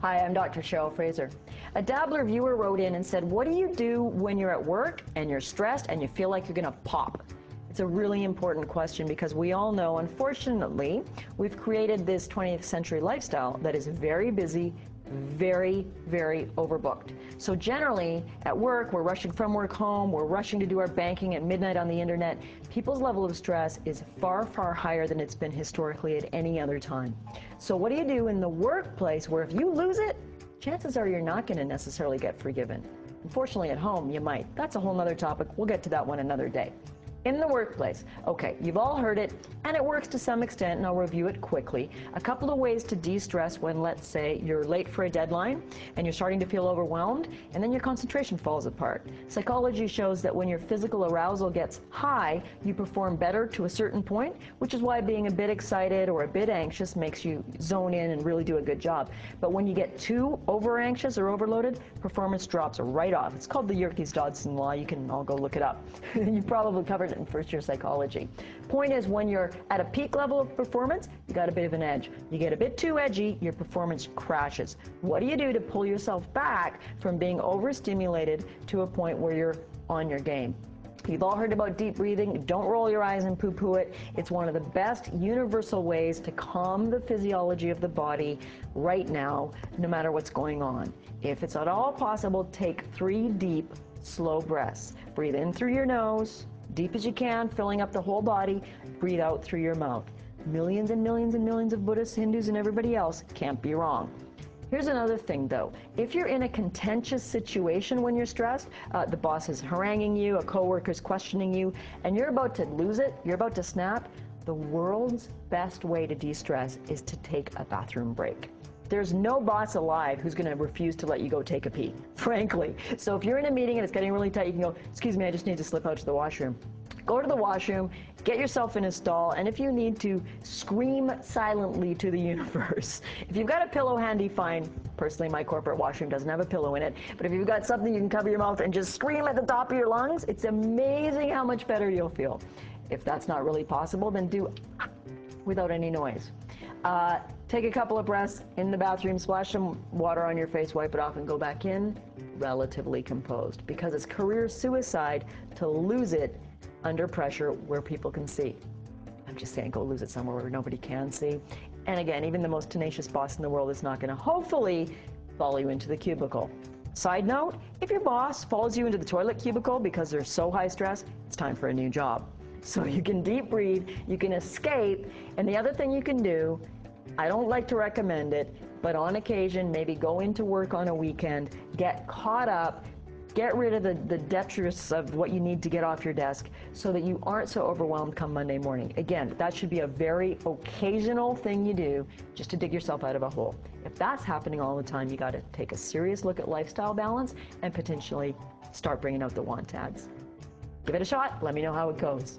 Hi, I'm Dr. Cheryl Fraser. A Dabbler viewer wrote in and said, what do you do when you're at work and you're stressed and you feel like you're going to pop? It's a really important question because we all know, unfortunately, we've created this 20th century lifestyle that is very busy, very, very overbooked. So generally, at work, we're rushing from work home, we're rushing to do our banking at midnight on the internet. People's level of stress is far, far higher than it's been historically at any other time. So what do you do in the workplace where if you lose it, chances are you're not going to necessarily get forgiven? Unfortunately, at home, you might. That's a whole other topic. We'll get to that one another day. In the workplace, okay, you've all heard it, and it works to some extent, and I'll review it quickly. A couple of ways to de-stress when, let's say, you're late for a deadline, and you're starting to feel overwhelmed, and then your concentration falls apart. Psychology shows that when your physical arousal gets high, you perform better to a certain point, which is why being a bit excited or a bit anxious makes you zone in and really do a good job. But when you get too over-anxious or overloaded, performance drops right off. It's called the Yerkes-Dodson law. You can all go look it up. You probably covered in first-year psychology. Point is, when you're at a peak level of performance, you got a bit of an edge. You get a bit too edgy, your performance crashes. What do you do to pull yourself back from being overstimulated to a point where you're on your game? You've all heard about deep breathing. Don't roll your eyes and poo-poo it. It's one of the best universal ways to calm the physiology of the body right now, no matter what's going on. If it's at all possible, take 3 deep, slow breaths. Breathe in through your nose, deep as you can, filling up the whole body. Breathe out through your mouth. Millions and millions and millions of Buddhists, Hindus, and everybody else can't be wrong. Here's another thing, though. If you're in a contentious situation when you're stressed, the boss is haranguing you, a coworker's questioning you, and you're about to lose it, you're about to snap, the world's best way to de-stress is to take a bathroom break. There's no boss alive who's going to refuse to let you go take a pee, frankly. So if you're in a meeting and it's getting really tight, you can go, excuse me, I just need to slip out to the washroom. Go to the washroom, get yourself in a stall, and if you need to, scream silently to the universe. If you've got a pillow handy, fine. Personally, my corporate washroom doesn't have a pillow in it. But if you've got something you can cover your mouth and just scream at the top of your lungs, it's amazing how much better you'll feel. If that's not really possible, then do without any noise. Take a couple of breaths in the bathroom, splash some water on your face, wipe it off, and go back in relatively composed. Because it's career suicide to lose it under pressure where people can see. I'm just saying, go lose it somewhere where nobody can see. And again, even the most tenacious boss in the world is not going to hopefully follow you into the cubicle. Side note, if your boss follows you into the toilet cubicle because they're so high stress, it's time for a new job. So you can deep breathe, you can escape, and the other thing you can do, I don't like to recommend it, but on occasion, maybe go into work on a weekend, get caught up, get rid of the detritus of what you need to get off your desk so that you aren't so overwhelmed come Monday morning. Again, that should be a very occasional thing you do just to dig yourself out of a hole. If that's happening all the time, you got to take a serious look at lifestyle balance and potentially start bringing out the want ads. Give it a shot. Let me know how it goes.